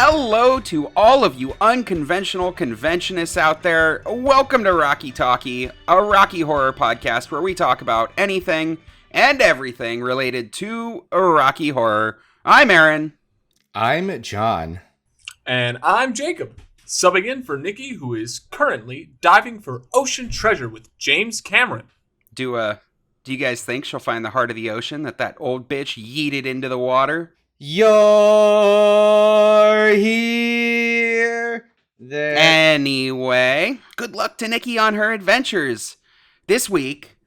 Hello to all of you unconventional conventionists out there. Welcome to Rocky Talkie, a Rocky horror podcast where we talk about anything and everything related to Rocky horror. I'm Aaron. I'm John. And I'm Jacob, subbing in for Nikki, who is currently diving for ocean treasure with James Cameron. Do you guys think she'll find the heart of the ocean that old bitch yeeted into the water? You're here. There. Anyway, good luck to Nikki on her adventures. This week,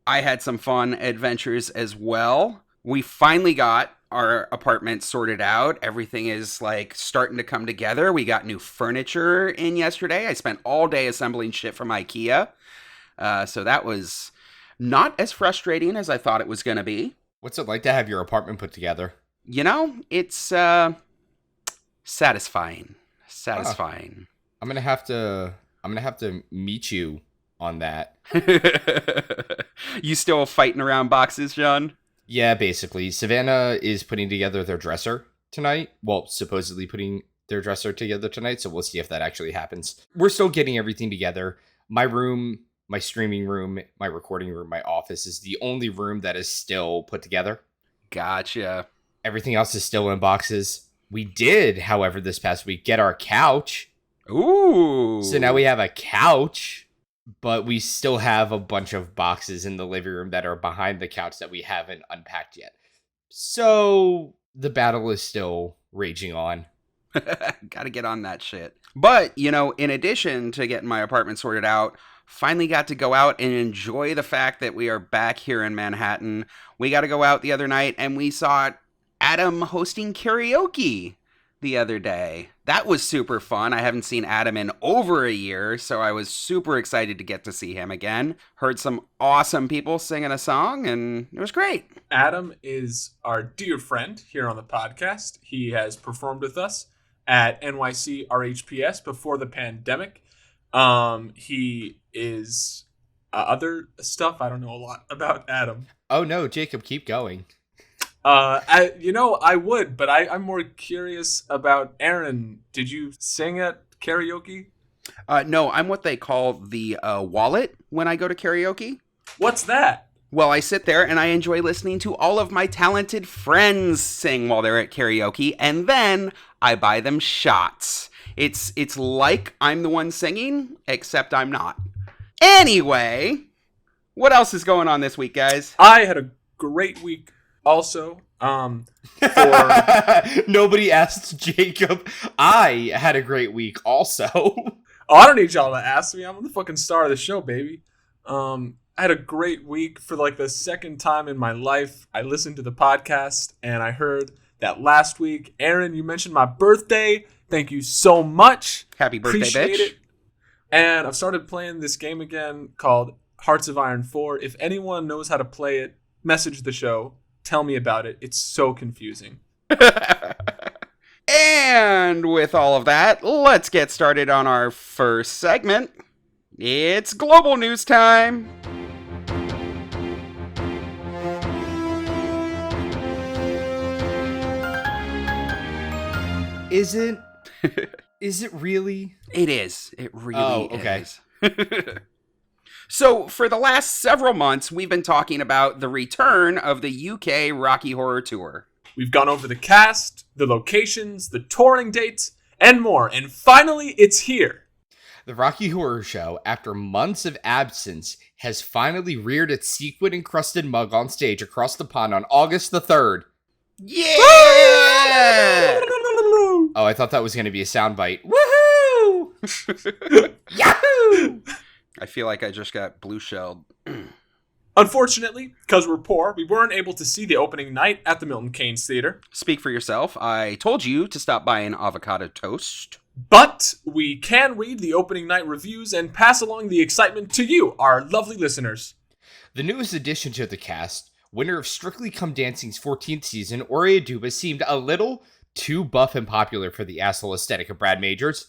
I had some fun adventures as well. We finally got our apartment sorted out. Everything is starting to come together. We got new furniture in yesterday. I spent all day assembling shit from IKEA. So that was not as frustrating as I thought it was going to be. What's it like to have your apartment put together? You know, it's satisfying. Satisfying. I'm gonna have to meet you on that. You still fighting around boxes, John? Yeah, basically. Savannah is putting together their dresser tonight. Well, supposedly putting their dresser together tonight, so we'll see if that actually happens. We're still getting everything together. My room, my streaming room, my recording room, my office is the only room that is still put together. Gotcha. Everything else is still in boxes. We did, however, this past week, get our couch. Ooh. So now we have a couch, but we still have a bunch of boxes in the living room that are behind the couch that we haven't unpacked yet. So the battle is still raging on. Gotta get on that shit. But, you know, in addition to getting my apartment sorted out, finally got to go out and enjoy the fact that we are back here in Manhattan. We got to go out the other night and we saw Adam hosting karaoke the other day. That was super fun. I haven't seen Adam in over a year, so I was super excited to get to see him again. Heard some awesome people singing a song, and it was great. Adam is our dear friend here on the podcast. He has performed with us at NYC RHPS before the pandemic. He is other stuff. I don't know a lot about Adam. Oh no, Jacob, keep going. I would, but I'm more curious about Aaron. Did you sing at karaoke? No, I'm what they call the wallet when I go to karaoke. What's that? Well, I sit there and I enjoy listening to all of my talented friends sing while they're at karaoke, and then I buy them shots. It's like I'm the one singing, except I'm not. Anyway, what else is going on this week, guys? I had a great week also. Nobody asked Jacob. I had a great week also. I don't need y'all to ask me. I'm the fucking star of the show, baby. I had a great week. For the second time in my life, I listened to the podcast and I heard that last week, Aaron, you mentioned my birthday. Thank you so much. Happy birthday, Appreciate bitch. it. And I've started playing this game again called Hearts of Iron 4. If anyone knows how to play it, message the show. Tell me about it. It's so confusing. And with all of that, let's get started on our first segment. It's global news time. Is it? Is it really? It is. It really okay. is. So, for the last several months, we've been talking about the return of the UK Rocky Horror Tour. We've gone over the cast, the locations, the touring dates, and more. And finally, it's here. The Rocky Horror Show, after months of absence, has finally reared its sequin-encrusted mug on stage across the pond on August the 3rd. Yeah! Oh, I thought that was going to be a soundbite. Woohoo! Yahoo! I feel like I just got blue-shelled. Unfortunately, because we're poor, we weren't able to see the opening night at the Milton Keynes Theater. Speak for yourself. I told you to stop by an avocado toast. But we can read the opening night reviews and pass along the excitement to you, our lovely listeners. The newest addition to the cast, winner of Strictly Come Dancing's 14th season, Ori Aduba seemed a little too buff and popular for the asshole aesthetic of Brad Majors,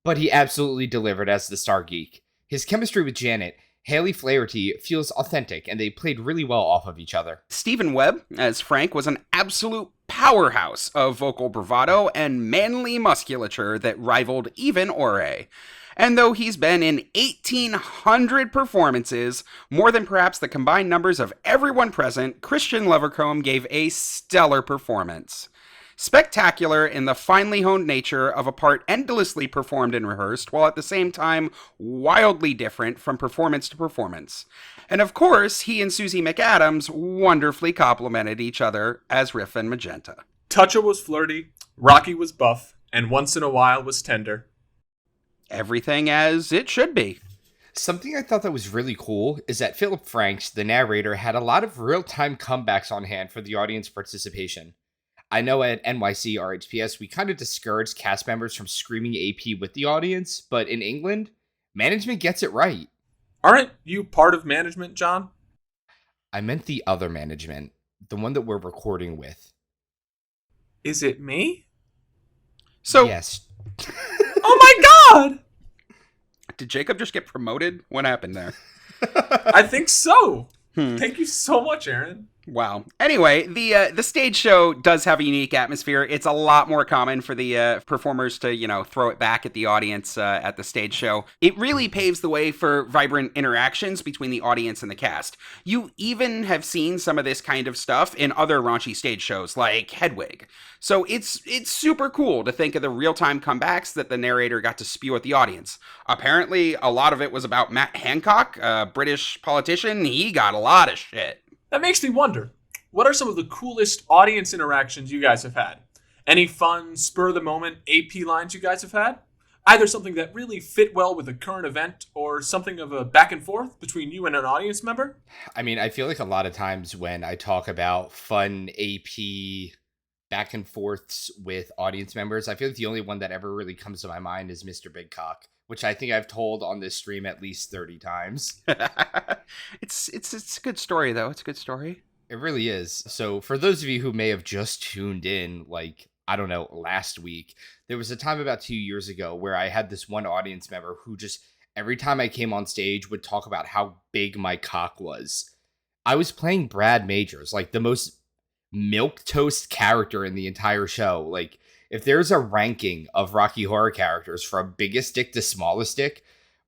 but he absolutely delivered as the star geek. His chemistry with Janet Haley Flaherty feels authentic, and they played really well off of each other. Stephen Webb, as Frank, was an absolute powerhouse of vocal bravado and manly musculature that rivaled even Ore. And though he's been in 1,800 performances, more than perhaps the combined numbers of everyone present, Christian Levercombe gave a stellar performance. Spectacular in the finely honed nature of a part endlessly performed and rehearsed, while at the same time wildly different from performance to performance. And of course, he and Susie McAdams wonderfully complemented each other as Riff and Magenta. Toucher was flirty, Rocky was buff, and once in a while was tender. Everything as it should be. Something I thought that was really cool is that Philip Franks, the narrator, had a lot of real-time comebacks on hand for the audience participation. I know at NYC RHPS, we kind of discourage cast members from screaming AP with the audience, but in England, management gets it right. Aren't you part of management, John? I meant the other management, the one that we're recording with. Is it me? So, yes. Oh my god! Did Jacob just get promoted? What happened there? I think so. Thank you so much, Aaron. Wow. Anyway, the stage show does have a unique atmosphere. It's a lot more common for the performers to, throw it back at the audience at the stage show. It really paves the way for vibrant interactions between the audience and the cast. You even have seen some of this kind of stuff in other raunchy stage shows like Hedwig. So it's super cool to think of the real-time comebacks that the narrator got to spew at the audience. Apparently, a lot of it was about Matt Hancock, a British politician. He got a lot of shit. That makes me wonder, what are some of the coolest audience interactions you guys have had? Any fun, spur-of-the-moment AP lines you guys have had? Either something that really fit well with a current event or something of a back and forth between you and an audience member? I mean, I feel like a lot of times when I talk about fun AP back and forths with audience members, I feel like the only one that ever really comes to my mind is Mr. Big Cock, which I think I've told on this stream at least 30 times. It's a good story, though. It's a good story. It really is. So for those of you who may have just tuned in, last week, there was a time about 2 years ago where I had this one audience member who just, every time I came on stage, would talk about how big my cock was. I was playing Brad Majors, the most milquetoast character in the entire show. If there's a ranking of Rocky Horror characters from biggest dick to smallest dick,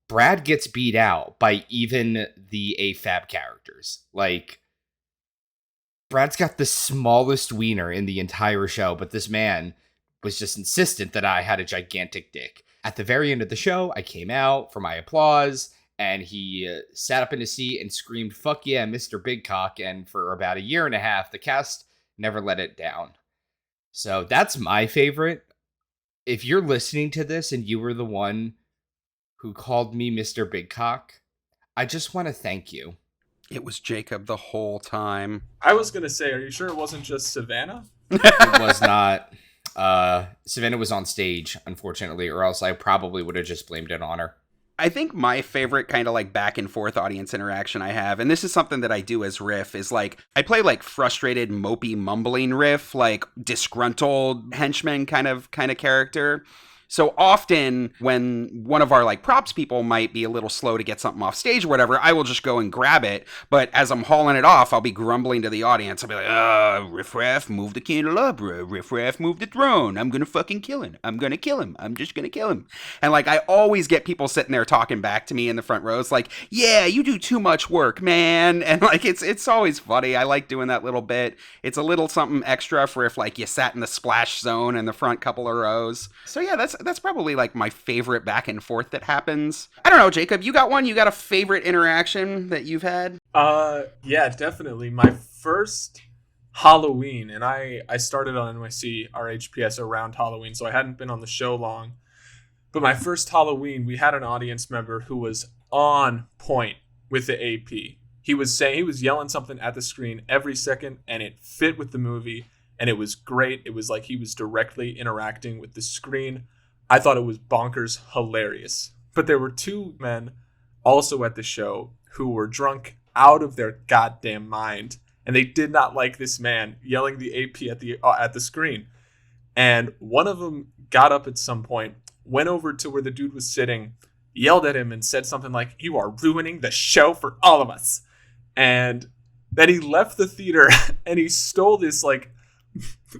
Brad gets beat out by even the AFAB characters. Brad's got the smallest wiener in the entire show, but this man was just insistent that I had a gigantic dick. At the very end of the show, I came out for my applause, and he sat up in his seat and screamed, "Fuck yeah, Mr. Big Cock," and for about a year and a half, the cast never let it down. So that's my favorite. If you're listening to this and you were the one who called me Mr. Big Cock, I just want to thank you. It was Jacob the whole time. I was going to say, are you sure it wasn't just Savannah? It was not. Savannah was on stage, unfortunately, or else I probably would have just blamed it on her. I think my favorite kind of back and forth audience interaction I have, and this is something that I do as Riff, is I play frustrated, mopey, mumbling Riff, disgruntled henchman kind of character. So often when one of our props people might be a little slow to get something off stage or whatever, I will just go and grab it. But as I'm hauling it off, I'll be grumbling to the audience. I'll be like, Riff Raff, move the candelabra. Riff Raff, move the throne. I'm going to fucking kill him. I'm going to kill him. I'm just going to kill him. And I always get people sitting there talking back to me in the front rows yeah, you do too much work, man. And it's always funny. I like doing that little bit. It's a little something extra for if you sat in the splash zone in the front couple of rows. So yeah, that's probably my favorite back and forth that happens. I don't know, Jacob, you got one? You got a favorite interaction that you've had? Yeah, definitely. My first Halloween, and I started on NYC RHPS around Halloween, so I hadn't been on the show long. But my first Halloween, we had an audience member who was on point with the AP. He was yelling something at the screen every second, and it fit with the movie, and it was great. It was he was directly interacting with the screen. I thought it was bonkers hilarious. But there were two men also at the show who were drunk out of their goddamn mind, and they did not like this man yelling the AP at the screen. And one of them got up at some point, went over to where the dude was sitting, yelled at him and said something like, "You are ruining the show for all of us." And then he left the theater and he stole this like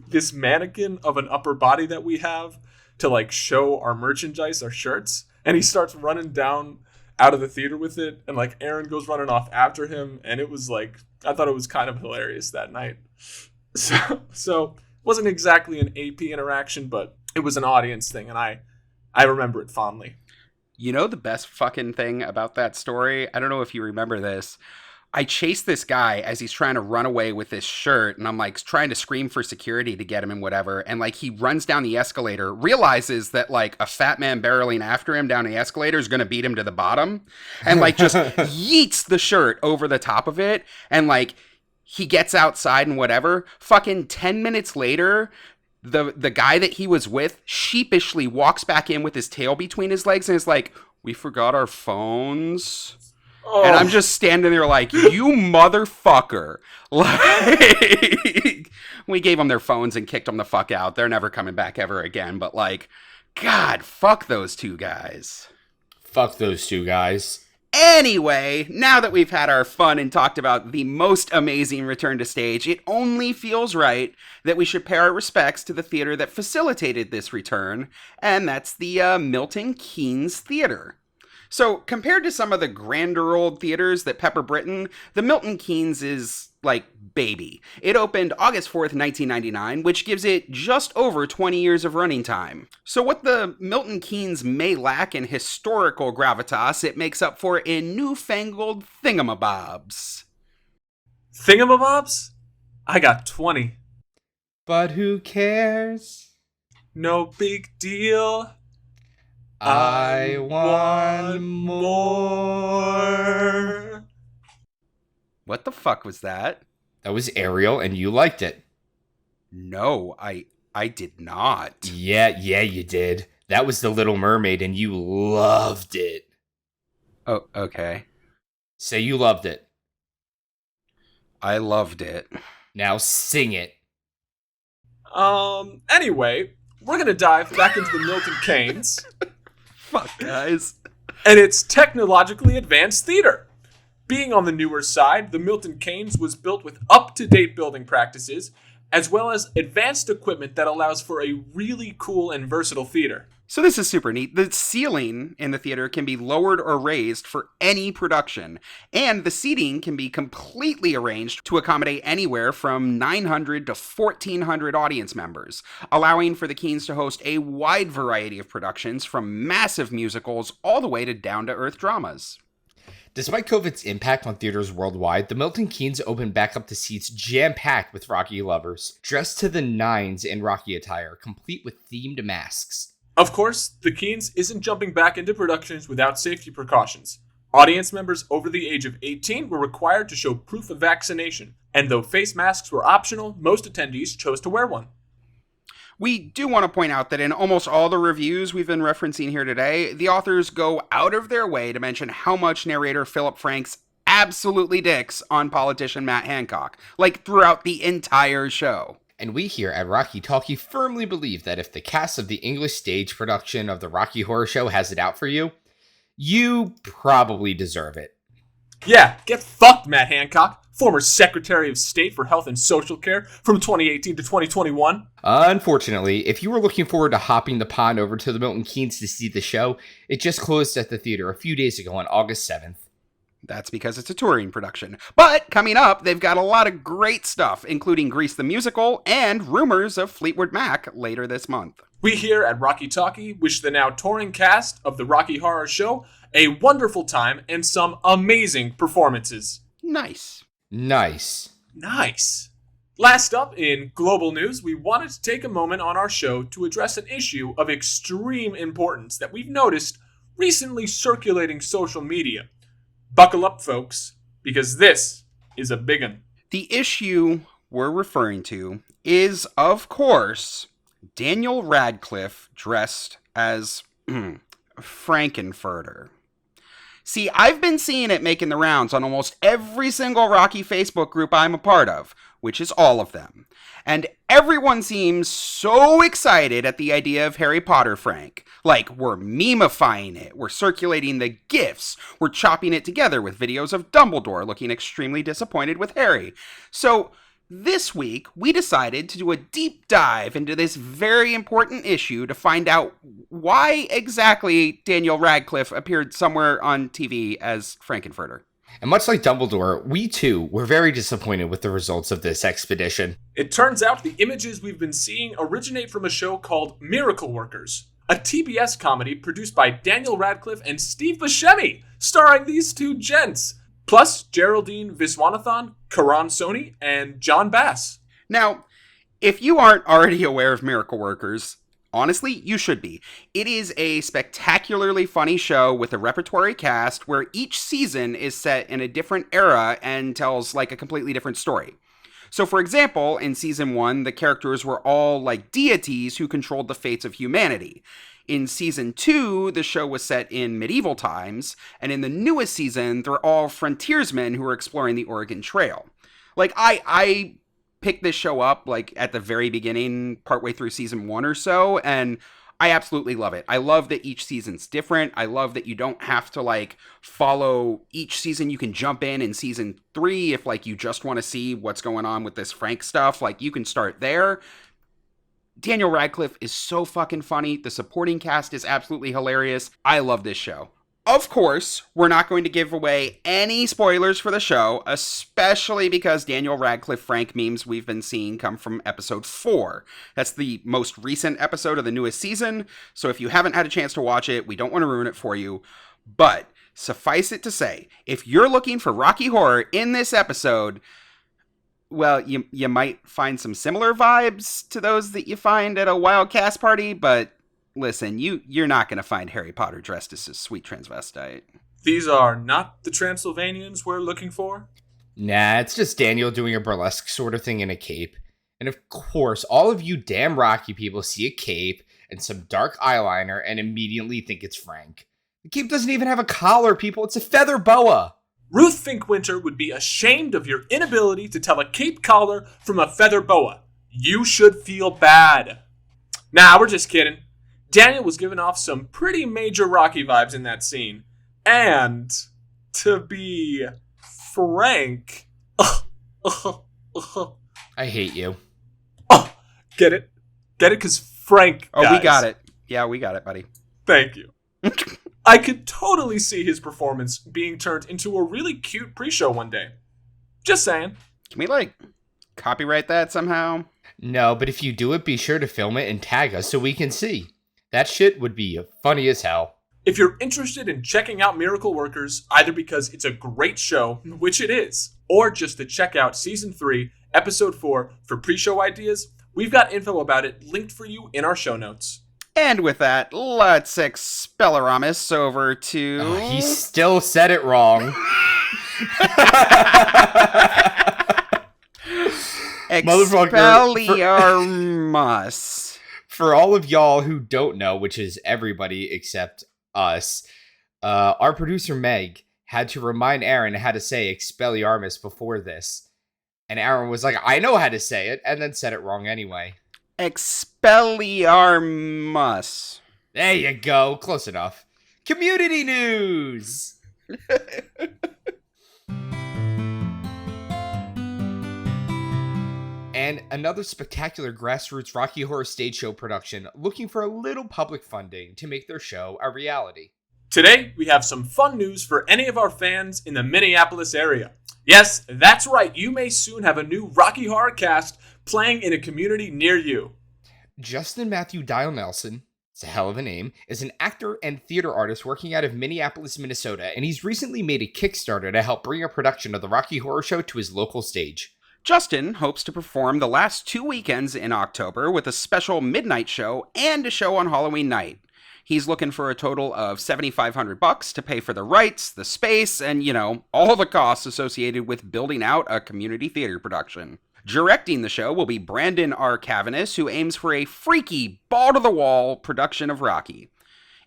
this mannequin of an upper body that we have to like show our merchandise, our shirts. And he starts running down out of the theater with it. And like Aaron goes running off after him. And it was like, I thought it was kind of hilarious that night. So it wasn't exactly an AP interaction, but it was an audience thing. And I remember it fondly. You know the best fucking thing about that story? I don't know if you remember this. I chased this guy as he's trying to run away with this shirt, and I'm like trying to scream for security to get him and whatever. And like he runs down the escalator, realizes that like a fat man barreling after him down the escalator is going to beat him to the bottom, and like just yeets the shirt over the top of it. And like he gets outside and whatever. Fucking 10 minutes later, the guy that he was with sheepishly walks back in with his tail between his legs and is like, "We forgot our phones." Oh. And I'm just standing there like, "You motherfucker." Like, we gave them their phones and kicked them the fuck out. They're never coming back ever again. But like, God, fuck those two guys. Fuck those two guys. Anyway, now that we've had our fun and talked about the most amazing return to stage, it only feels right that we should pay our respects to the theater that facilitated this return, and that's the Milton Keynes Theater. So, compared to some of the grander old theaters that pepper Britain, the Milton Keynes is like baby. It opened August 4th, 1999, which gives it just over 20 years of running time. So what the Milton Keynes may lack in historical gravitas, it makes up for in newfangled thingamabobs. Thingamabobs? I got 20. But who cares? No big deal. I want more. What the fuck was that? That was Ariel, and you liked it. No, I did not. Yeah, you did. That was The Little Mermaid, and you loved it. Oh, okay. Say you loved it. I loved it. Now sing it. Anyway, we're gonna dive back into the Milton Keynes. Fuck, guys. And it's technologically advanced theater. Being on the newer side, the Milton Keynes was built with up-to-date building practices, as well as advanced equipment that allows for a really cool and versatile theater. So this is super neat. The ceiling in the theater can be lowered or raised for any production, and the seating can be completely arranged to accommodate anywhere from 900 to 1,400 audience members, allowing for the Keynes to host a wide variety of productions from massive musicals all the way to down-to-earth dramas. Despite COVID's impact on theaters worldwide, the Milton Keynes opened back up to seats jam-packed with Rocky lovers, dressed to the nines in Rocky attire, complete with themed masks. Of course, the Keynes isn't jumping back into productions without safety precautions. Audience members over the age of 18 were required to show proof of vaccination, and though face masks were optional, most attendees chose to wear one. We do want to point out that in almost all the reviews we've been referencing here today, the authors go out of their way to mention how much narrator Philip Franks absolutely dicks on politician Matt Hancock, like throughout the entire show. And we here at Rocky Talkie firmly believe that if the cast of the English stage production of the Rocky Horror Show has it out for you, you probably deserve it. Yeah, get fucked, Matt Hancock, former Secretary of State for Health and Social Care from 2018 to 2021. Unfortunately, if you were looking forward to hopping the pond over to the Milton Keynes to see the show, it just closed at the theater a few days ago on August 7th. That's because it's a touring production. But coming up, they've got a lot of great stuff, including Grease the Musical and rumors of Fleetwood Mac later this month. We here at Rocky Talkie wish the now touring cast of the Rocky Horror Show a wonderful time and some amazing performances. Nice. Last up in global news, we wanted to take a moment on our show to address an issue of extreme importance that we've noticed recently circulating social media. Buckle up, folks, because this is a big one. The issue we're referring to is, of course, Daniel Radcliffe dressed as Frank-N-Furter. See, I've been seeing it making the rounds on almost every single Rocky Facebook group I'm a part of, which is all of them. And everyone seems so excited at the idea of Harry Potter, Frank. Like, we're memifying it, we're circulating the GIFs, we're chopping it together with videos of Dumbledore looking extremely disappointed with Harry. So, this week, we decided to do a deep dive into this very important issue to find out why exactly Daniel Radcliffe appeared somewhere on TV as Frank-N-Furter. And much like Dumbledore, we too were very disappointed with the results of this expedition. It turns out the images we've been seeing originate from a show called Miracle Workers, a TBS comedy produced by Daniel Radcliffe and Steve Buscemi, starring these two gents, plus Geraldine Viswanathan, Karan Soni, and John Bass. Now, if you aren't already aware of Miracle Workers, honestly, you should be. It is a spectacularly funny show with a repertory cast where each season is set in a different era and tells like a completely different story. So for example, in season 1, the characters were all like deities who controlled the fates of humanity. In season 2, the show was set in medieval times, and in the newest season, they're all frontiersmen who are exploring the Oregon Trail. Like, I picked this show up, like, at the very beginning, partway through season 1 or so, and I absolutely love it. I love that each season's different. I love that you don't have to, like, follow each season. You can jump in season 3 if, like, you just want to see what's going on with this Frank stuff. Like, you can start there. Daniel Radcliffe is so fucking funny. The supporting cast is absolutely hilarious. I love this show. Of course, we're not going to give away any spoilers for the show, especially because Daniel Radcliffe Frank memes we've been seeing come from episode 4. That's the most recent episode of the newest season, so if you haven't had a chance to watch it, we don't want to ruin it for you. But suffice it to say, if you're looking for Rocky Horror in this episode, well, you might find some similar vibes to those that you find at a wild cast party, but listen, you're not going to find Harry Potter dressed as a sweet transvestite. These are not the Transylvanians we're looking for? Nah, it's just Daniel doing a burlesque sort of thing in a cape. And of course, all of you damn Rocky people see a cape and some dark eyeliner and immediately think it's Frank. The cape doesn't even have a collar, people. It's a feather boa. Ruth Finkwinter would be ashamed of your inability to tell a cape collar from a feather boa. You should feel bad. Nah, we're just kidding. Daniel was giving off some pretty major Rocky vibes in that scene. And, to be frank... I hate you. Get it? Get it? Because Frank Oh, dies. we got it. Yeah, we got it, buddy. Thank you. I could totally see his performance being turned into a really cute pre-show one day. Just saying. Can we, like, copyright that somehow? No, but if you do it, be sure to film it and tag us so we can see. That shit would be funny as hell. If you're interested in checking out Miracle Workers, either because it's a great show, which it is, or just to check out Season 3, Episode 4 for pre-show ideas, we've got info about it linked for you in our show notes. And with that, let's expelleramus over to... He still said it wrong. Expelliarmus. For all of y'all who don't know, which is everybody except us, our producer Meg had to remind Aaron how to say Expelliarmus before this. And Aaron was like, I know how to say it, and then said it wrong anyway. Expelliarmus. There you go. Close enough. Community news! And another spectacular grassroots Rocky Horror stage show production looking for a little public funding to make their show a reality. Today, we have some fun news for any of our fans in the Minneapolis area. Yes, that's right, you may soon have a new Rocky Horror cast playing in a community near you. Justin Matthew Dial Nelson, it's a hell of a name, is an actor and theater artist working out of Minneapolis, Minnesota, and he's recently made a Kickstarter to help bring a production of the Rocky Horror Show to his local stage. Justin hopes to perform the last 2 weekends in October with a special midnight show and a show on Halloween night. He's looking for a total of $7,500 to pay for the rights, the space, and, all the costs associated with building out a community theater production. Directing the show will be Brandon R. Cavanis, who aims for a freaky, ball-to-the-wall production of Rocky.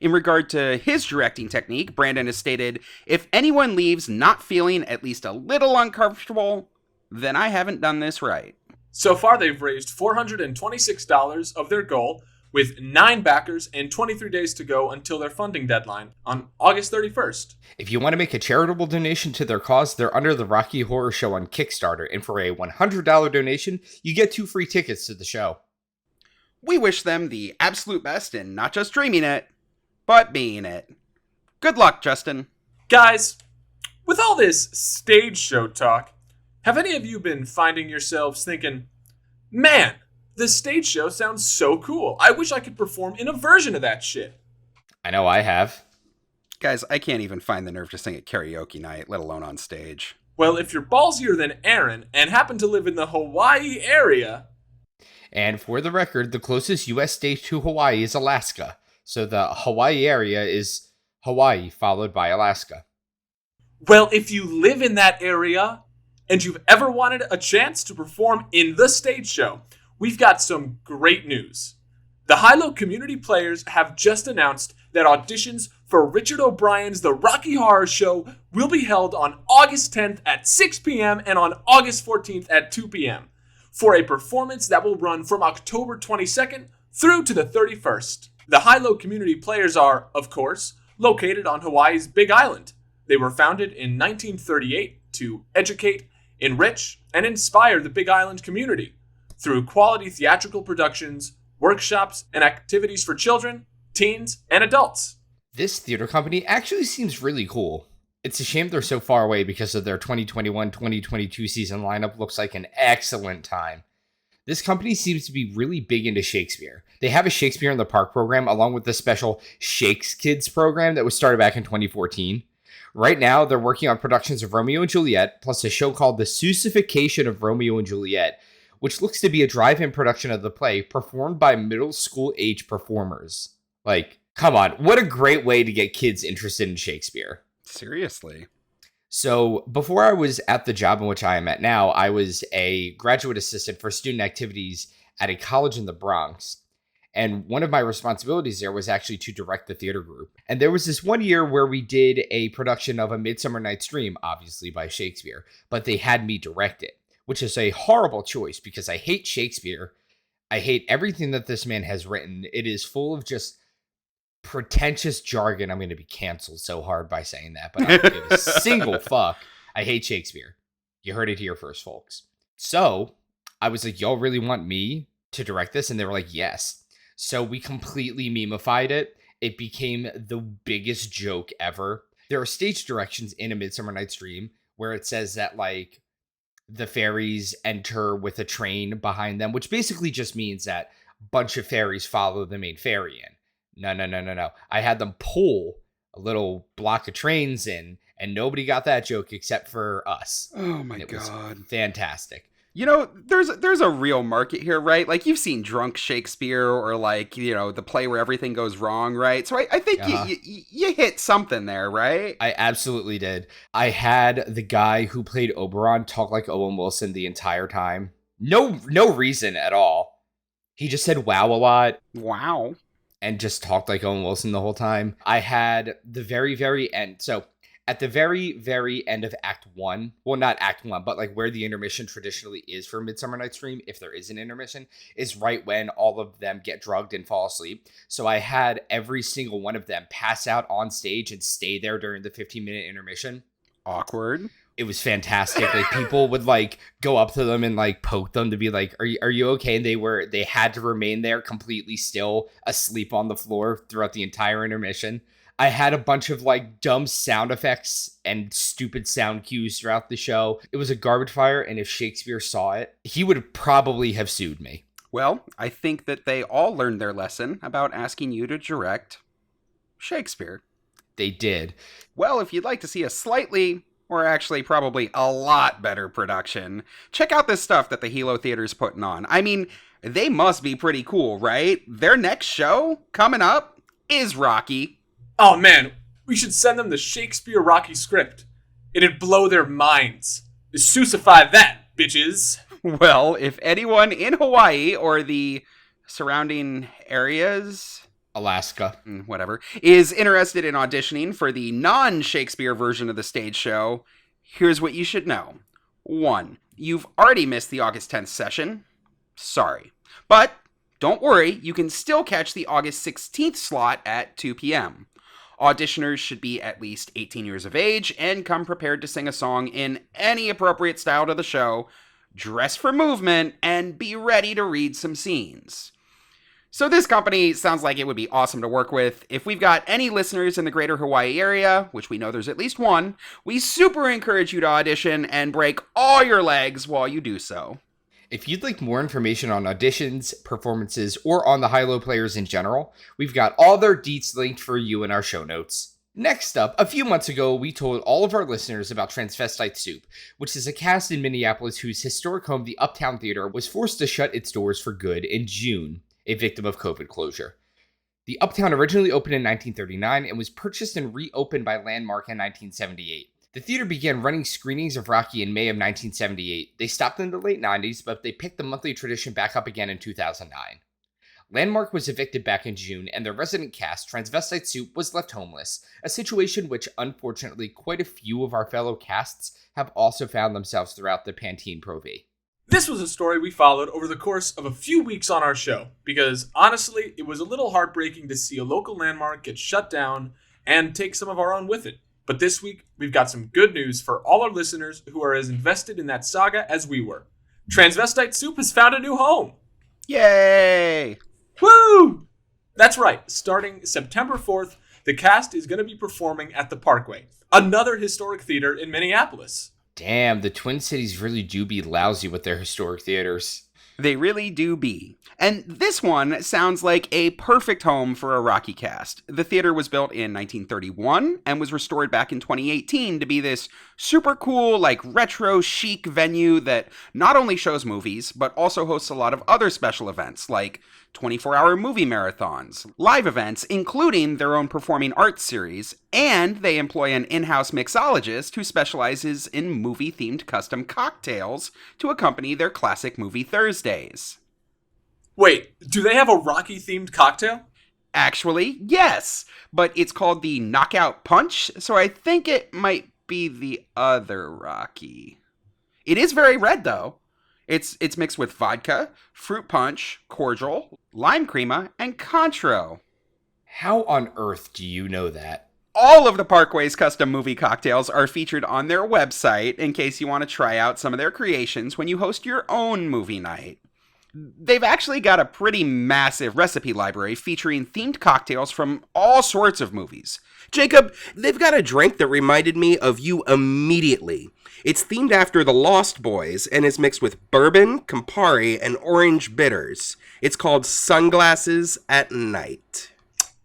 In regard to his directing technique, Brandon has stated, if anyone leaves not feeling at least a little uncomfortable, then I haven't done this right. So far, they've raised $426 of their goal, with 9 backers and 23 days to go until their funding deadline on August 31st. If you want to make a charitable donation to their cause, they're under the Rocky Horror Show on Kickstarter, and for a $100 donation, you get 2 free tickets to the show. We wish them the absolute best in not just dreaming it, but being it. Good luck, Justin. Guys, with all this stage show talk, have any of you been finding yourselves thinking, man, this stage show sounds so cool. I wish I could perform in a version of that shit. I know I have. Guys, I can't even find the nerve to sing at karaoke night, let alone on stage. Well, if you're ballsier than Aaron and happen to live in the Hawaii area... And for the record, the closest U.S. state to Hawaii is Alaska. So the Hawaii area is Hawaii, followed by Alaska. Well, if you live in that area and you've ever wanted a chance to perform in the stage show, we've got some great news. The HILO community players have just announced that auditions for Richard O'Brien's The Rocky Horror Show will be held on August 10th at 6 p.m. and on August 14th at 2 p.m. for a performance that will run from October 22nd through to the 31st. The HILO community players are, of course, located on Hawaii's Big Island. They were founded in 1938 to educate, enrich, and inspire the Big Island community through quality theatrical productions, workshops, and activities for children, teens, and adults. This theater company actually seems really cool. It's a shame they're so far away because of their 2021-2022 season lineup looks like an excellent time. This company seems to be really big into Shakespeare. They have a Shakespeare in the Park program along with the special Shakes Kids program that was started back in 2014. Right now, they're working on productions of Romeo and Juliet, plus a show called The Seussification of Romeo and Juliet, which looks to be a drive-in production of the play performed by middle school age performers. Like, come on, what a great way to get kids interested in Shakespeare. Seriously. So before I was at the job in which I am at now, I was a graduate assistant for student activities at a college in the Bronx. And one of my responsibilities there was actually to direct the theater group. And there was this one year where we did a production of A Midsummer Night's Dream, obviously by Shakespeare, but they had me direct it, which is a horrible choice because I hate Shakespeare. I hate everything that this man has written. It is full of just pretentious jargon. I'm going to be canceled so hard by saying that, but I don't give a single fuck. I hate Shakespeare. You heard it here first, folks. So I was like, y'all really want me to direct this? And they were like, yes. So we completely memified it. It became the biggest joke ever. There are stage directions in A Midsummer Night's Dream where it says that, like, the fairies enter with a train behind them, which basically just means that a bunch of fairies follow the main fairy in. No. I had them pull a little block of trains in, and nobody got that joke except for us. Oh my God. God. Fantastic. You know, there's a real market here, right? Like, you've seen Drunk Shakespeare or, like, you know, the play where everything goes wrong, right? So I think you hit something there, right? I absolutely did. I had the guy who played Oberon talk like Owen Wilson the entire time. No reason at all. He just said wow a lot. Wow. And just talked like Owen Wilson the whole time. I had the very, very end. So at the very, very end of Act 1, well, not Act 1, but like where the intermission traditionally is for Midsummer Night's Dream, if there is an intermission, is right when all of them get drugged and fall asleep. So I had every single one of them pass out on stage and stay there during the 15-minute intermission. Awkward. It was fantastic. Like, people would like go up to them and like poke them to be like, are you okay? And they had to remain there completely still, asleep on the floor throughout the entire intermission. I had a bunch of like dumb sound effects and stupid sound cues throughout the show. It was a garbage fire, and if Shakespeare saw it, he would probably have sued me. Well, I think that they all learned their lesson about asking you to direct Shakespeare. They did. Well, if you'd like to see a slightly, or actually probably a lot better production, check out this stuff that the HILO Theater's putting on. I mean, they must be pretty cool, right? Their next show coming up is Rocky. Oh man, we should send them the Shakespeare Rocky script. It'd blow their minds. Seussify that, bitches. Well, if anyone in Hawaii or the surrounding areas, Alaska, whatever, is interested in auditioning for the non-Shakespeare version of the stage show, here's what you should know. 1. You've already missed the August 10th session. Sorry. But don't worry, you can still catch the August 16th slot at 2 p.m. Auditioners should be at least 18 years of age and come prepared to sing a song in any appropriate style to the show, dress for movement, and be ready to read some scenes. So this company sounds like it would be awesome to work with. If we've got any listeners in the greater Hawaii area, which we know there's at least one, we super encourage you to audition and break all your legs while you do so. If you'd like more information on auditions, performances, or on the HILO players in general, we've got all their deets linked for you in our show notes. Next up, a few months ago, we told all of our listeners about Transvestite Soup, which is a cast in Minneapolis whose historic home, the Uptown Theater, was forced to shut its doors for good in June, a victim of COVID closure. The Uptown originally opened in 1939 and was purchased and reopened by Landmark in 1978. The theater began running screenings of Rocky in May of 1978. They stopped in the late 90s, but they picked the monthly tradition back up again in 2009. Landmark was evicted back in June, and their resident cast, Transvestite Soup, was left homeless, a situation which, unfortunately, quite a few of our fellow casts have also found themselves throughout the Pantene Pro V. This was a story we followed over the course of a few weeks on our show, because honestly, it was a little heartbreaking to see a local landmark get shut down and take some of our own with it. But this week, we've got some good news for all our listeners who are as invested in that saga as we were. Transvestite Soup has found a new home! Yay! Woo! That's right, starting September 4th, the cast is going to be performing at the Parkway, another historic theater in Minneapolis. Damn, the Twin Cities really do be lousy with their historic theaters. They really do be. And this one sounds like a perfect home for a Rocky cast. The theater was built in 1931 and was restored back in 2018 to be this super cool, like retro chic venue that not only shows movies, but also hosts a lot of other special events like 24-hour movie marathons, live events, including their own performing arts series, and they employ an in-house mixologist who specializes in movie-themed custom cocktails to accompany their classic movie Thursdays. Wait, do they have a Rocky-themed cocktail? Actually, yes, but it's called the Knockout Punch, so I think it might be the other Rocky. It is very red, though. It's mixed with vodka, fruit punch, cordial, lime crema, and Cointreau. How on earth do you know that? All of the Parkway's custom movie cocktails are featured on their website in case you want to try out some of their creations when you host your own movie night. They've actually got a pretty massive recipe library featuring themed cocktails from all sorts of movies. Jacob, they've got a drink that reminded me of you immediately. It's themed after the Lost Boys and is mixed with bourbon, Campari, and orange bitters. It's called Sunglasses at Night.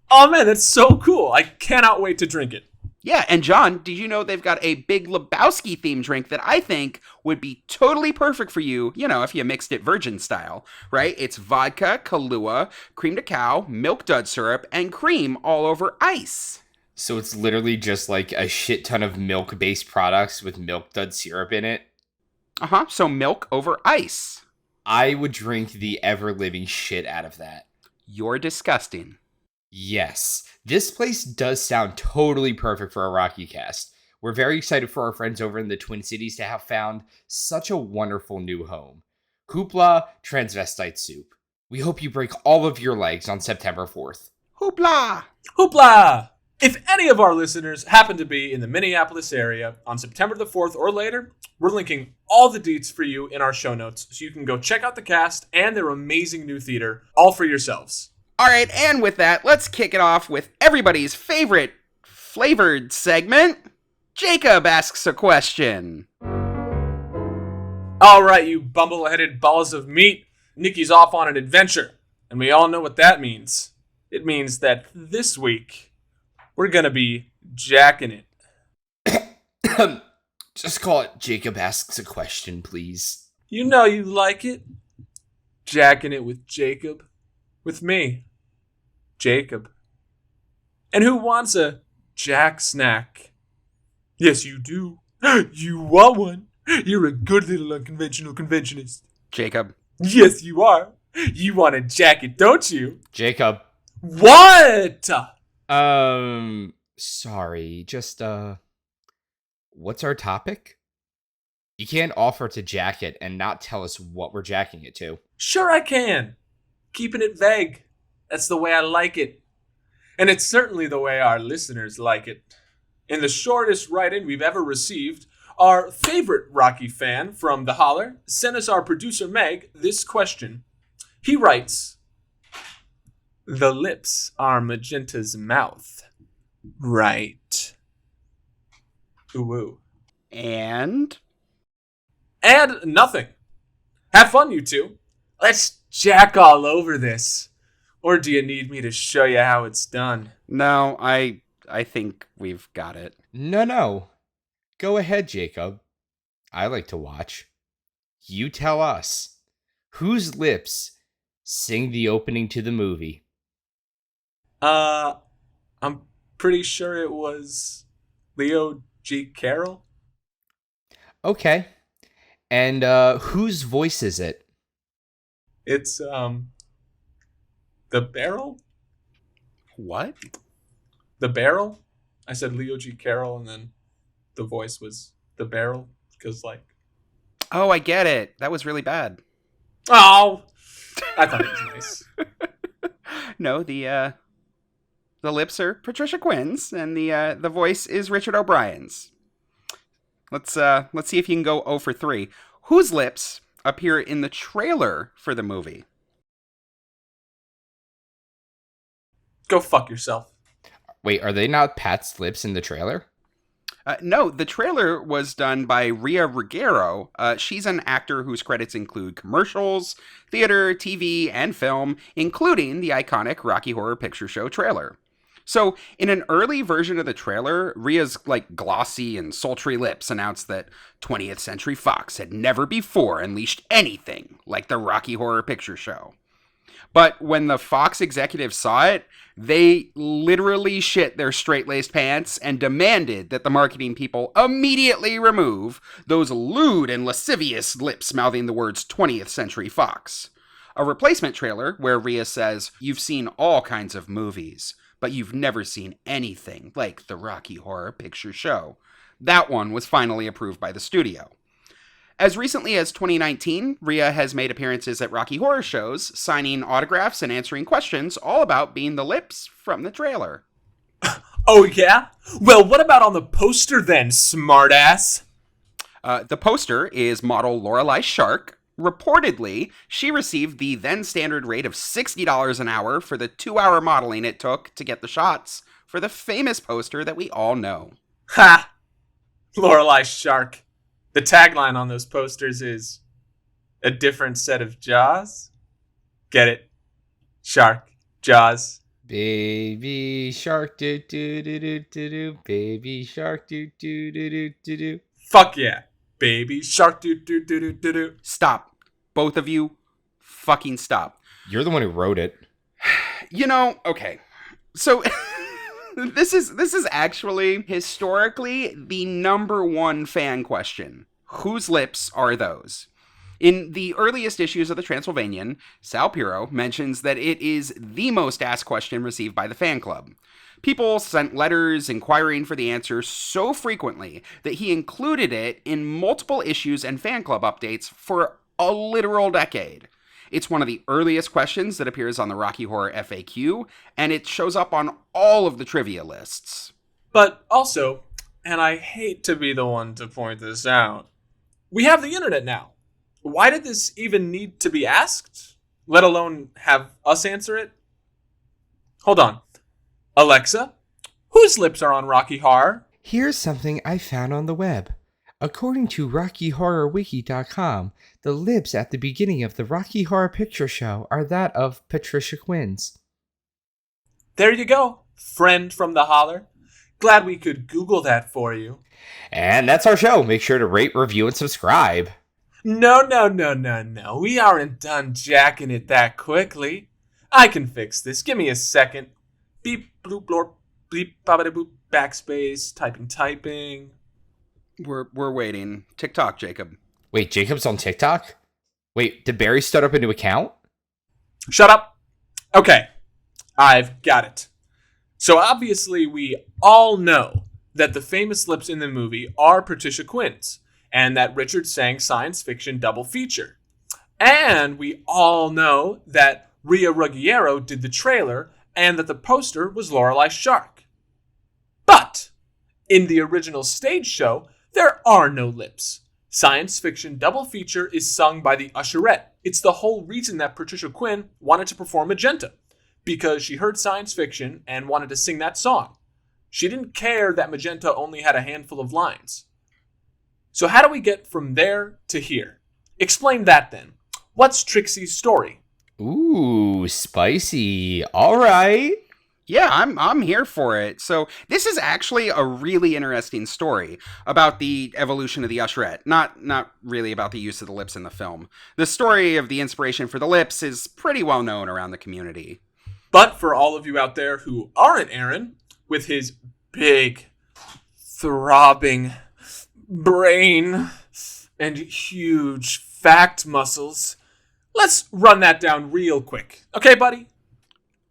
Oh man, that's so cool. I cannot wait to drink it. Yeah, and John, did you know they've got a Big Lebowski themed drink that I think would be totally perfect for you, if you mixed it virgin style, right? It's vodka, Kahlua, cream de cow, milk dud syrup, and cream all over ice. So it's literally just like a shit ton of milk-based products with milk dud syrup in it? Uh-huh, so milk over ice. I would drink the ever-living shit out of that. You're disgusting. Yes, this place does sound totally perfect for a Rocky cast. We're very excited for our friends over in the Twin Cities to have found such a wonderful new home. Hoopla, Transvestite Soup. We hope you break all of your legs on September 4th. Hoopla! Hoopla! If any of our listeners happen to be in the Minneapolis area on September the 4th or later, we're linking all the deets for you in our show notes so you can go check out the cast and their amazing new theater all for yourselves. All right, and with that, let's kick it off with everybody's favorite flavored segment. Jacob asks a question. All right, you bumble-headed balls of meat. Nikki's off on an adventure, and we all know what that means. It means that this week, we're going to be jacking it. Just call it Jacob Asks a Question, please. You know you like it. Jacking it with Jacob. With me, Jacob. And who wants a Jack snack? Yes, you do. You want one. You're a good little unconventional conventionist. Jacob. Yes, you are. You want a jacket, don't you? Jacob. What? Sorry, just, what's our topic? You can't offer to jack it and not tell us what we're jacking it to. Sure I can. Keeping it vague. That's the way I like it. And it's certainly the way our listeners like it. In the shortest write-in we've ever received, our favorite Rocky fan from the Holler sent us our producer Meg this question. He writes, "The lips are Magenta's mouth, right?" Ooh. And And nothing. Have fun, you two. Let's jack all over this. Or do you need me to show you how it's done? no, I think we've got it. No. Go ahead, Jacob. I like to watch. You tell us. Whose lips sing the opening to the movie? I'm pretty sure it was Leo G. Carroll. Okay. And whose voice is it? It's, the Barrel? What? The Barrel? I said Leo G. Carroll, and then the voice was the Barrel, because, like... Oh, I get it. That was really bad. Oh! I thought it was nice. No, the lips are Patricia Quinn's, and the voice is Richard O'Brien's. Let's see if you can go 0 for 3. Whose lips appear in the trailer for the movie? Go fuck yourself. Wait, are they not Pat's lips in the trailer? No, the trailer was done by Rhea Ruggiero. She's an actor whose credits include commercials, theater, TV, and film, including the iconic Rocky Horror Picture Show trailer. So, in an early version of the trailer, Rhea's glossy and sultry lips announced that 20th Century Fox had never before unleashed anything like the Rocky Horror Picture Show. But when the Fox executives saw it, they literally shit their straight-laced pants and demanded that the marketing people immediately remove those lewd and lascivious lips mouthing the words 20th Century Fox. A replacement trailer where Rhea says, "You've seen all kinds of movies, but you've never seen anything like the Rocky Horror Picture Show." That one was finally approved by the studio. As recently as 2019, Rhea has made appearances at Rocky Horror shows, signing autographs and answering questions all about being the lips from the trailer. Oh, yeah? Well, what about on the poster then, smartass? The poster is model Lorelei Shark. Reportedly, she received the then standard rate of $60 an hour for the 2-hour modeling it took to get the shots for the famous poster that we all know. Ha! Lorelei Shark. The tagline on those posters is a different set of jaws. Get it? Shark. Jaws. Baby shark do do do do do do. Baby shark do do do do do do. Fuck yeah. Baby shark do do do do do do. Stop. Both of you, fucking stop. You're the one who wrote it. Okay. So this is actually historically the number one fan question. Whose lips are those? In the earliest issues of the Transylvanian, Sal Piro mentions that it is the most asked question received by the fan club. People sent letters inquiring for the answer so frequently that he included it in multiple issues and fan club updates for a literal decade. It's one of the earliest questions that appears on the Rocky Horror FAQ, and it shows up on all of the trivia lists. But also, and I hate to be the one to point this out, we have the internet now. Why did this even need to be asked? Let alone have us answer it? Hold on. Alexa, whose lips are on Rocky Horror? Here's something I found on the web. According to RockyHorrorWiki.com, the lips at the beginning of the Rocky Horror Picture Show are that of Patricia Quinn's. There you go, friend from the holler. Glad we could Google that for you. And that's our show. Make sure to rate, review, and subscribe. No. We aren't done jacking it that quickly. I can fix this. Give me a second. Beep, bloop, blorp, bleep, babada boop, backspace, typing. We're waiting. TikTok, Jacob. Wait, Jacob's on TikTok? Wait, did Barry start up a new account? Shut up. Okay, I've got it. So obviously we all know that the famous lips in the movie are Patricia Quinn's. and that Richard sang science fiction double feature. And we all know that Rhea Ruggiero did the trailer and that the poster was Lorelei Shark. But in the original stage show, there are no lips. Science fiction double feature is sung by the usherette. It's the whole reason that Patricia Quinn wanted to perform Magenta, because she heard science fiction and wanted to sing that song. She didn't care that Magenta only had a handful of lines. So how do we get from there to here? Explain that then. What's Trixie's story? Ooh, spicy. All right. Yeah, I'm here for it. So this is actually a really interesting story about the evolution of the usherette. Not really about the use of the lips in the film. The story of the inspiration for the lips is pretty well known around the community. But for all of you out there who aren't Aaron, with his big, throbbing brain and huge fact muscles, let's run that down real quick. Okay, buddy?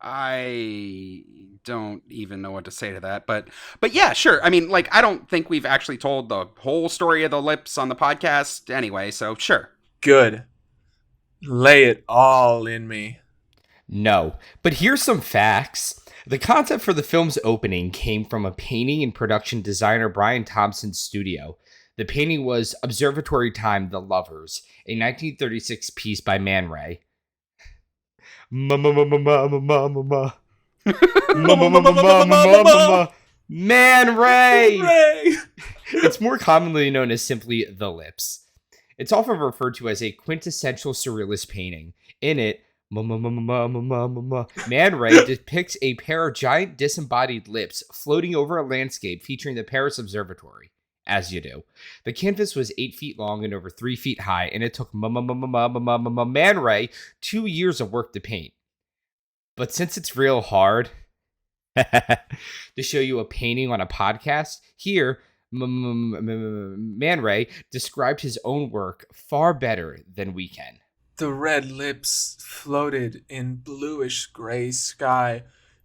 I don't even know what to say to that, but yeah, sure. I mean, like, I don't think we've actually told the whole story of the lips on the podcast anyway, so sure. Good. Lay it all in me. No, but here's some facts. The concept for the film's opening came from a painting and production designer Brian Thompson's studio. The painting was Observatory Time, The Lovers, a 1936 piece by Man Ray. Man Ray! It's more commonly known as simply The Lips. It's often referred to as a quintessential surrealist painting. In it, Man Ray depicts a pair of giant disembodied lips floating over a landscape featuring the Paris Observatory. As you do. The canvas was 8 feet long and over 3 feet high, and it took Man Ray 2 years of work to paint. But since it's real hard to show you a painting on a podcast, here, Man Ray described his own work far better than we can. The red lips floated in bluish gray sky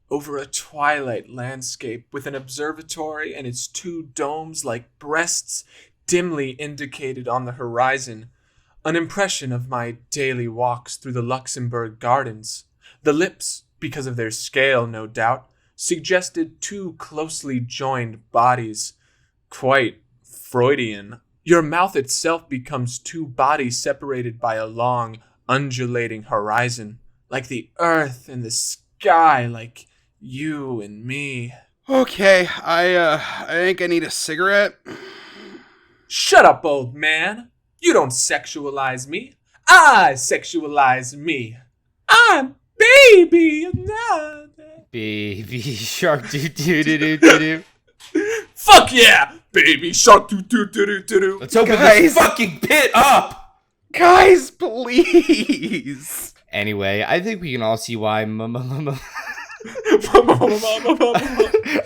over a twilight landscape with an observatory and its 2 domes like breasts dimly indicated on the horizon, an impression of my daily walks through the Luxembourg gardens. The lips, because of their scale no doubt, suggested 2 closely joined bodies. Quite Freudian. Your mouth itself becomes 2 bodies separated by a long, undulating horizon, like the earth and the sky, like you and me. Okay, I think I need a cigarette. Shut up, old man. You don't sexualize me. I sexualize me. I'm baby. Baby shark doo doo doo doo doo doo. Fuck yeah, baby shark doo doo doo doo doo. Let's open this fucking pit up. Guys, please. Anyway, I think we can all see why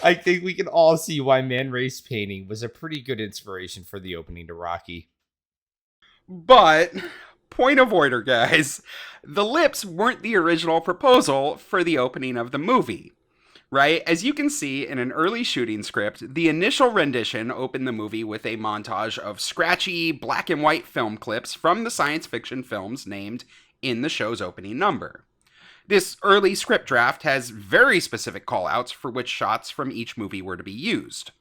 I think we can all see why Man Ray's painting was a pretty good inspiration for the opening to Rocky. But, point of order, guys. The lips weren't the original proposal for the opening of the movie, right? As you can see in an early shooting script, the initial rendition opened the movie with a montage of scratchy black and white film clips from the science fiction films named in the show's opening number. This early script draft has very specific callouts for which shots from each movie were to be used.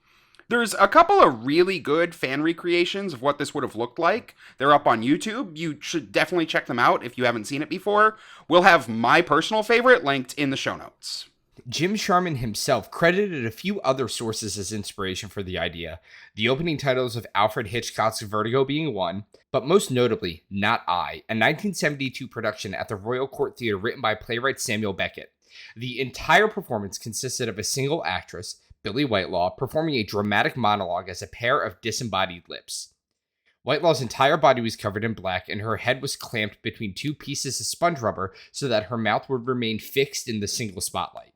There's a couple of really good fan recreations of what this would have looked like. They're up on YouTube. You should definitely check them out if you haven't seen it before. We'll have my personal favorite linked in the show notes. Jim Sharman himself credited a few other sources as inspiration for the idea, the opening titles of Alfred Hitchcock's Vertigo being one, but most notably, Not I, a 1972 production at the Royal Court Theater written by playwright Samuel Beckett. The entire performance consisted of a single actress, Billy Whitelaw, performing a dramatic monologue as a pair of disembodied lips. Whitelaw's entire body was covered in black, and her head was clamped between 2 pieces of sponge rubber so that her mouth would remain fixed in the single spotlight.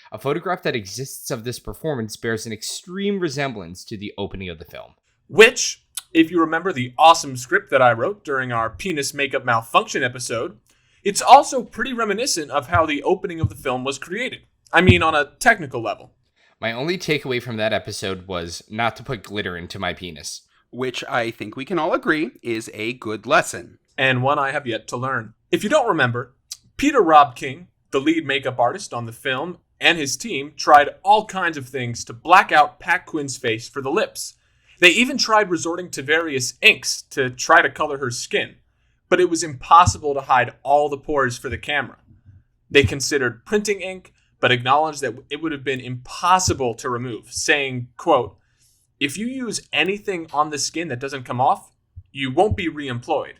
A photograph that exists of this performance bears an extreme resemblance to the opening of the film. Which, if you remember the awesome script that I wrote during our penis makeup malfunction episode, it's also pretty reminiscent of how the opening of the film was created. I mean, on a technical level. My only takeaway from that episode was not to put glitter into my penis. which I think we can all agree is a good lesson. And one I have yet to learn. If you don't remember, Peter Rob King, the lead makeup artist on the film, and his team tried all kinds of things to black out Pat Quinn's face for the lips. They even tried resorting to various inks to try to color her skin, but it was impossible to hide all the pores for the camera. They considered printing ink, but acknowledged that it would have been impossible to remove, saying, quote, "If you use anything on the skin that doesn't come off, you won't be re-employed."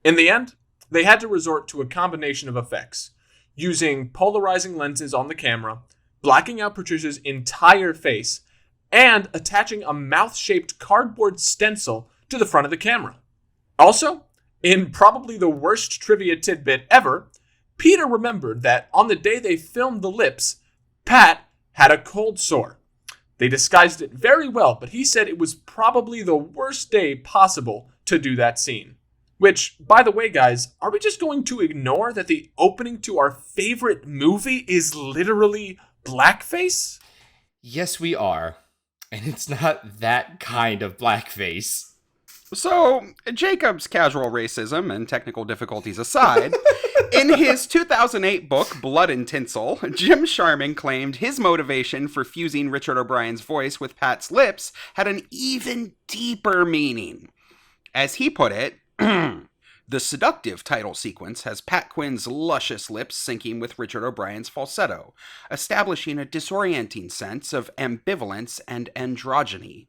In the end, they had to resort to a combination of effects, using polarizing lenses on the camera, blacking out Patricia's entire face, and attaching a mouth-shaped cardboard stencil to the front of the camera. Also, in probably the worst trivia tidbit ever, Peter remembered that on the day they filmed the lips, Pat had a cold sore. They disguised it very well, but he said it was probably the worst day possible to do that scene. Which, by the way, guys, are we just going to ignore that the opening to our favorite movie is literally blackface? Yes, we are. And it's not that kind of blackface. So, Jacob's casual racism and technical difficulties aside, in his 2008 book, Blood and Tinsel, Jim Sharman claimed his motivation for fusing Richard O'Brien's voice with Pat's lips had an even deeper meaning. As he put it, the seductive title sequence has Pat Quinn's luscious lips syncing with Richard O'Brien's falsetto, establishing a disorienting sense of ambivalence and androgyny.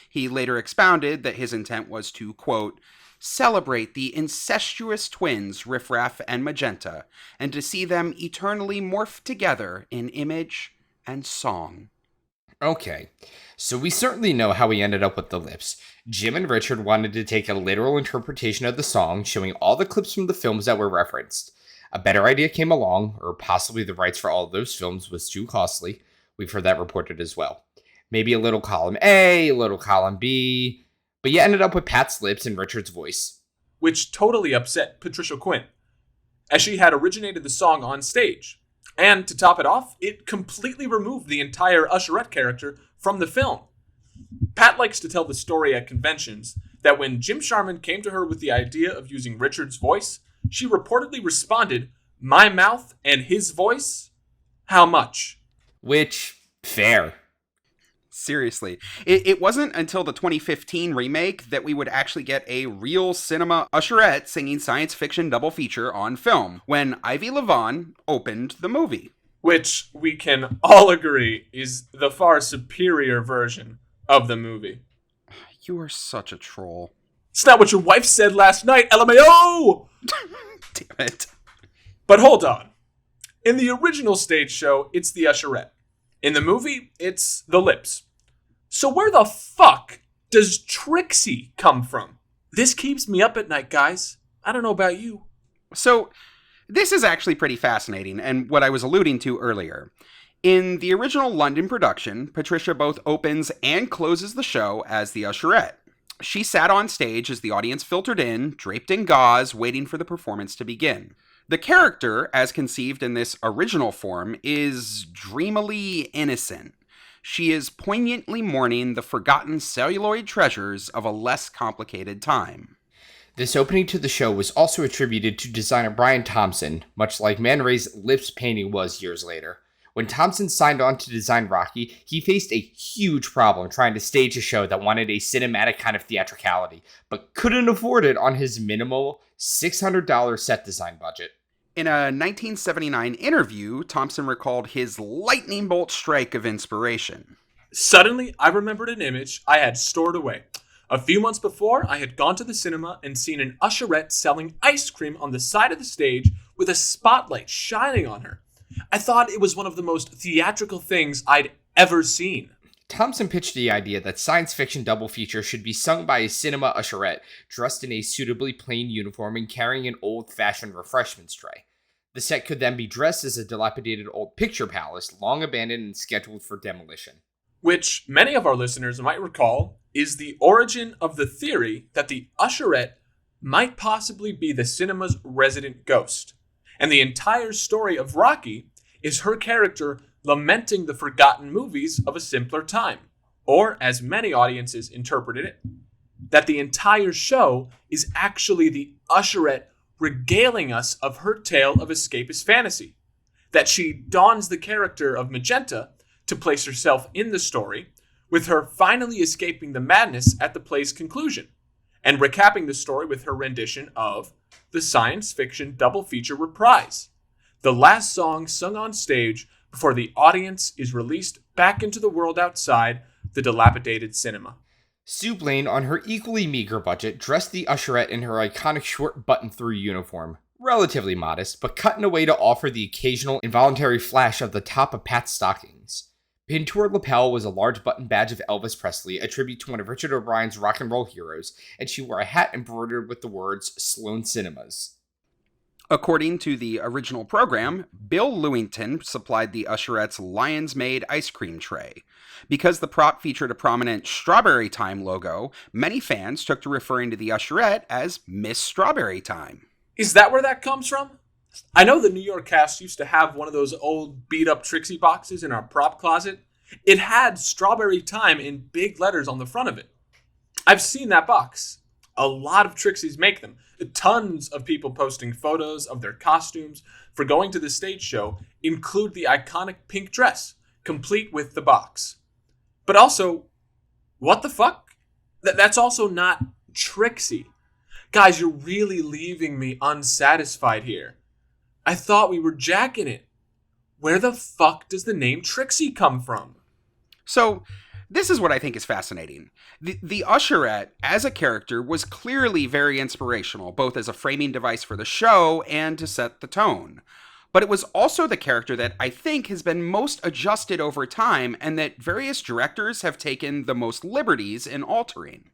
He later expounded that his intent was to, quote, celebrate the incestuous twins Riff Raff and Magenta, and to see them eternally morphed together in image and song. Okay, so we certainly know how we ended up with the lips. Jim and Richard wanted to take a literal interpretation of the song, showing all the clips from the films that were referenced. A better idea came along, or possibly the rights for all of those films was too costly. We've heard that reported as well. Maybe a little column A, a little column B, but you ended up with Pat's lips and Richard's voice. Which totally upset Patricia Quinn, as she had originated the song on stage. And to top it off, it completely removed the entire usherette character from the film. Pat likes to tell the story at conventions that when Jim Sharman came to her with the idea of using Richard's voice, she reportedly responded, "My mouth and his voice? How much?" Which, fair. Seriously. It wasn't until the 2015 remake that we would actually get a real cinema usherette singing science fiction double feature on film, when Ivy LaVaughn opened the movie. Which we can all agree is the far superior version of the movie. You are such a troll. It's not what your wife said last night, LMAO! Damn it. But hold on. In the original stage show, it's the usherette. In the movie, it's the lips. So where the fuck does Trixie come from? This keeps me up at night, guys. I don't know about you. So, this is actually pretty fascinating, and what I was alluding to earlier. In the original London production, Patricia both opens and closes the show as the usherette. She sat on stage as the audience filtered in, draped in gauze, waiting for the performance to begin. The character, as conceived in this original form, is dreamily innocent. She is poignantly mourning the forgotten celluloid treasures of a less complicated time. This opening to the show was also attributed to designer Brian Thompson, much like Man Ray's lips painting was years later. When Thompson signed on to design Rocky, he faced a huge problem trying to stage a show that wanted a cinematic kind of theatricality, but couldn't afford it on his minimal $600 set design budget. In a 1979 interview, Thompson recalled his lightning bolt strike of inspiration. Suddenly, I remembered an image I had stored away. A few months before, I had gone to the cinema and seen an usherette selling ice cream on the side of the stage with a spotlight shining on her. I thought it was one of the most theatrical things I'd ever seen. Thompson pitched the idea that science fiction double feature should be sung by a cinema usherette dressed in a suitably plain uniform and carrying an old-fashioned refreshments tray. The set could then be dressed as a dilapidated old picture palace, long abandoned and scheduled for demolition. Which many of our listeners might recall is the origin of the theory that the usherette might possibly be the cinema's resident ghost. And the entire story of Rocky is her character lamenting the forgotten movies of a simpler time. or as many audiences interpreted it, that the entire show is actually the usherette regaling us of her tale of escapist fantasy, that she dons the character of Magenta to place herself in the story, with her finally escaping the madness at the play's conclusion, and recapping the story with her rendition of the science fiction double feature reprise, the last song sung on stage before the audience is released back into the world outside the dilapidated cinema. Soup Lane, on her equally meager budget, dressed the usherette in her iconic short button-through uniform. Relatively modest, but cut in a way to offer the occasional involuntary flash of the top of Pat's stockings. Pinned to her lapel was a large button badge of Elvis Presley, a tribute to one of Richard O'Brien's rock and roll heroes, and she wore a hat embroidered with the words Sloan Cinemas. According to the original program, Bill Lewington supplied the usherette's Lion's Made ice cream tray. Because the prop featured a prominent Strawberry Time logo, many fans took to referring to the usherette as Miss Strawberry Time. Is that where that comes from? I know the New York cast used to have one of those old beat-up Trixie boxes in our prop closet. It had Strawberry Time in big letters on the front of it. I've seen that box. A lot of Trixies make them. Tons of people posting photos of their costumes for going to the stage show include the iconic pink dress, complete with the box. But also, what the fuck? That's also not Trixie. Guys, you're really leaving me unsatisfied here. I thought we were jacking it. Where the fuck does the name Trixie come from? So, this is what I think is fascinating. The usherette, as a character, was clearly very inspirational, both as a framing device for the show and to set the tone. But it was also the character that I think has been most adjusted over time and that various directors have taken the most liberties in altering.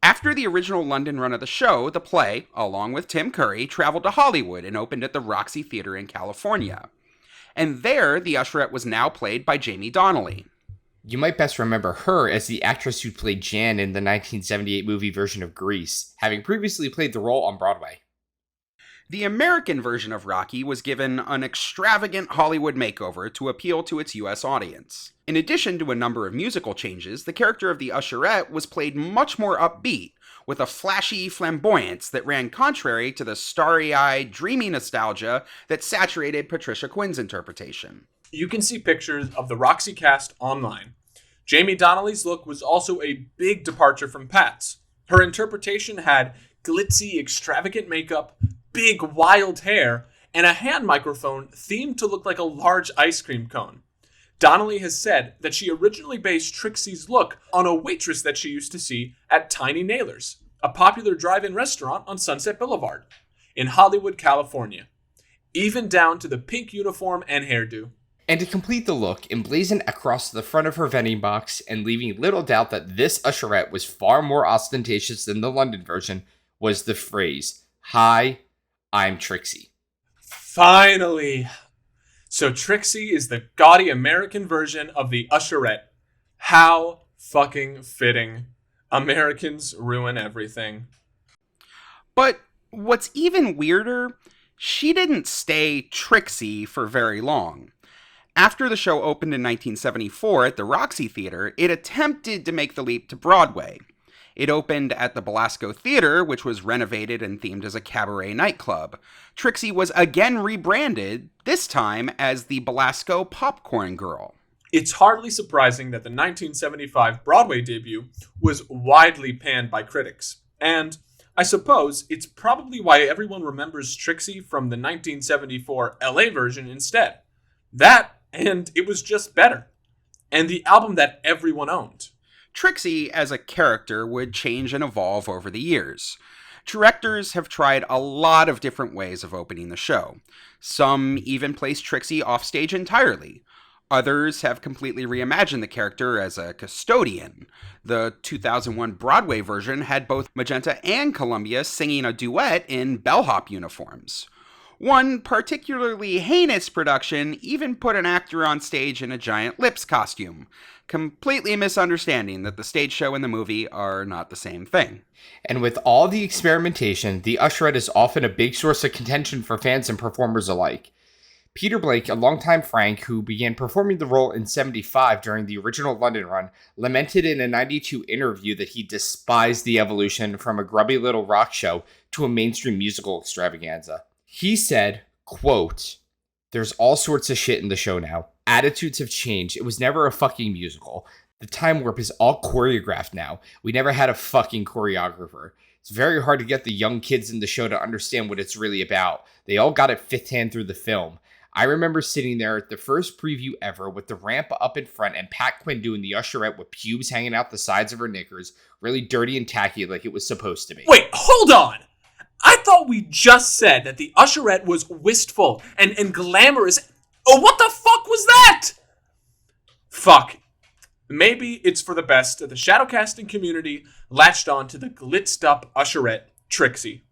After the original London run of the show, the play, along with Tim Curry, traveled to Hollywood and opened at the Roxy Theater in California. And there, the usherette was now played by Jamie Donnelly. You might best remember her as the actress who played Jan in the 1978 movie version of Grease, having previously played the role on Broadway. The American version of Rocky was given an extravagant Hollywood makeover to appeal to its US audience. In addition to a number of musical changes, the character of the usherette was played much more upbeat, with a flashy flamboyance that ran contrary to the starry-eyed, dreamy nostalgia that saturated Patricia Quinn's interpretation. You can see pictures of the Roxy cast online. Jamie Donnelly's look was also a big departure from Pat's. Her interpretation had glitzy, extravagant makeup, big, wild hair, and a hand microphone themed to look like a large ice cream cone. Donnelly has said that she originally based Trixie's look on a waitress that she used to see at Tiny Nailers, a popular drive-in restaurant on Sunset Boulevard in Hollywood, California, even down to the pink uniform and hairdo. And to complete the look, emblazoned across the front of her vending box and leaving little doubt that this usherette was far more ostentatious than the London version, was the phrase, "Hi, I'm Trixie." Finally! So Trixie is the gaudy American version of the usherette. How fucking fitting. Americans ruin everything. But what's even weirder, she didn't stay Trixie for very long. After the show opened in 1974 at the Roxy Theater, it attempted to make the leap to Broadway. It opened at the Belasco Theater, which was renovated and themed as a cabaret nightclub. Trixie was again rebranded, this time as the Belasco Popcorn Girl. It's hardly surprising that the 1975 Broadway debut was widely panned by critics. And I suppose it's probably why everyone remembers Trixie from the 1974 LA version instead. That, and it was just better. And the album that everyone owned. Trixie, as a character, would change and evolve over the years. Directors have tried a lot of different ways of opening the show. Some even placed Trixie offstage entirely. Others have completely reimagined the character as a custodian. The 2001 Broadway version had both Magenta and Columbia singing a duet in bellhop uniforms. One particularly heinous production even put an actor on stage in a giant lips costume, completely misunderstanding that the stage show and the movie are not the same thing. And with all the experimentation, the usherette is often a big source of contention for fans and performers alike. Peter Blake, a longtime Frank who began performing the role in 75 during the original London run, lamented in a 92 interview that he despised the evolution from a grubby little rock show to a mainstream musical extravaganza. He said, quote, "There's all sorts of shit in the show now. Attitudes have changed. It was never a fucking musical. The time warp is all choreographed now. We never had a fucking choreographer. It's very hard to get the young kids in the show to understand what it's really about. They all got it fifth hand through the film. I remember sitting there at the first preview ever with the ramp up in front and Pat Quinn doing the usherette with pubes hanging out the sides of her knickers, really dirty and tacky like it was supposed to be." Wait, hold on! I thought we just said that the usherette was wistful and glamorous. Oh, what the fuck was that? Fuck. Maybe it's for the best that the Shadowcasting community latched on to the glitzed up usherette, Trixie.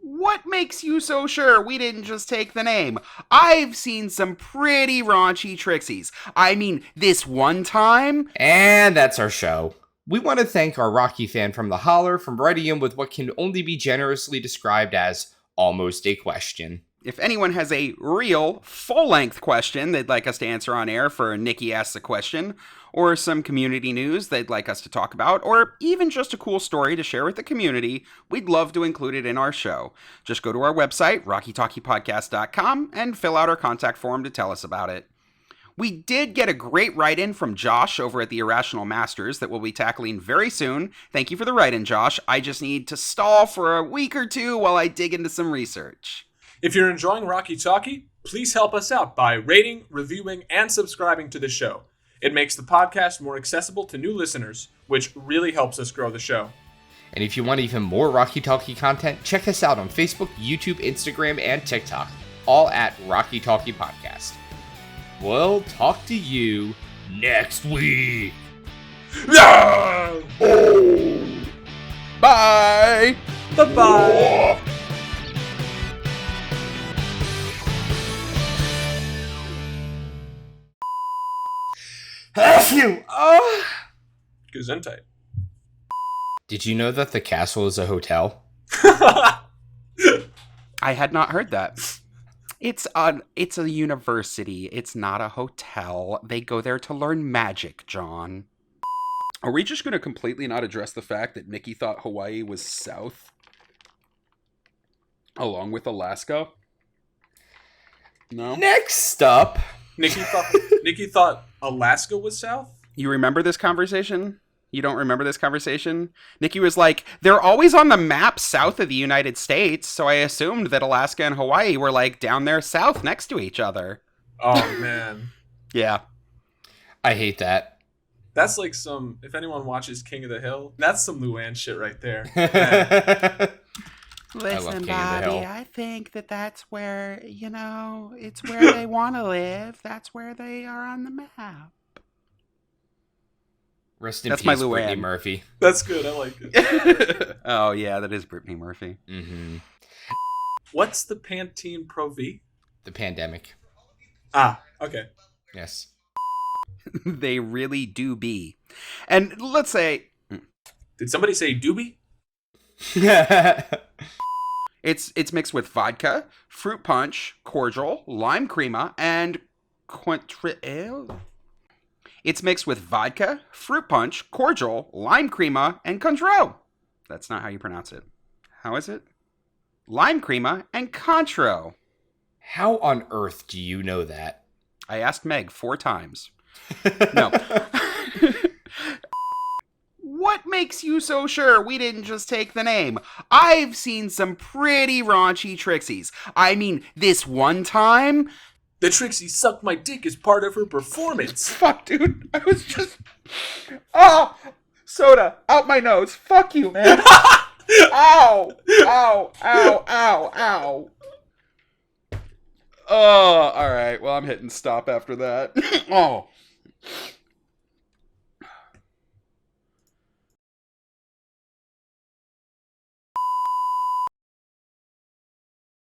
What makes you so sure we didn't just take the name? I've seen some pretty raunchy Trixies. I mean, this one time... And that's our show. We want to thank our Rocky fan from the Holler for writing in with what can only be generously described as almost a question. If anyone has a real, full-length question they'd like us to answer on air for Nikki Asks a Question, or some community news they'd like us to talk about, or even just a cool story to share with the community, we'd love to include it in our show. Just go to our website, rockytalkiepodcast.com, and fill out our contact form to tell us about it. We did get a great write-in from Josh over at the Irrational Masters that we'll be tackling very soon. Thank you for the write-in, Josh. I just need to stall for a week or two while I dig into some research. If you're enjoying Rocky Talkie, please help us out by rating, reviewing, and subscribing to the show. It makes the podcast more accessible to new listeners, which really helps us grow the show. And if you want even more Rocky Talkie content, check us out on Facebook, YouTube, Instagram, and TikTok, all at Rocky Talkie Podcast. We'll talk to you next week. Yeah! Bye! Bye-bye! Gesundheit. Did you know that the castle is a hotel? I had not heard that. It's a university. It's not a hotel. They go there to learn magic, John. Are we just going to completely not address the fact that Nikki thought Hawaii was south? Along with Alaska? No? Next up. Nikki thought Alaska was south? You remember this conversation? You don't remember this conversation? Nikki was like, they're always on the map south of the United States, so I assumed that Alaska and Hawaii were like down there south next to each other. Oh, man. Yeah. I hate that. That's like if anyone watches King of the Hill, that's some Luann shit right there. Listen, Bobby, I think that's where, it's where they want to live. That's where they are on the map. Rest in That's peace, my Luann. Brittany Murphy. That's good. I like it. Oh, yeah, that is Brittany Murphy. Mm-hmm. What's the Pantene Pro V? The pandemic. Ah, okay. Yes. They really do be. And let's say... Did somebody say doobie? It's mixed with vodka, fruit punch, cordial, lime crema, and It's mixed with vodka, fruit punch, cordial, lime crema, and Cointreau. That's not how you pronounce it. How is it? Lime crema and Cointreau. How on earth do you know that? I asked Meg 4 times. No. What makes you so sure we didn't just take the name? I've seen some pretty raunchy Trixies. I mean, this one time... The Trixie sucked my dick as part of her performance. Fuck, dude. I was just... Oh! Soda. Out my nose. Fuck you, man. Ow! Ow! Ow! Ow! Ow! Oh, alright. Well, I'm hitting stop after that. Oh.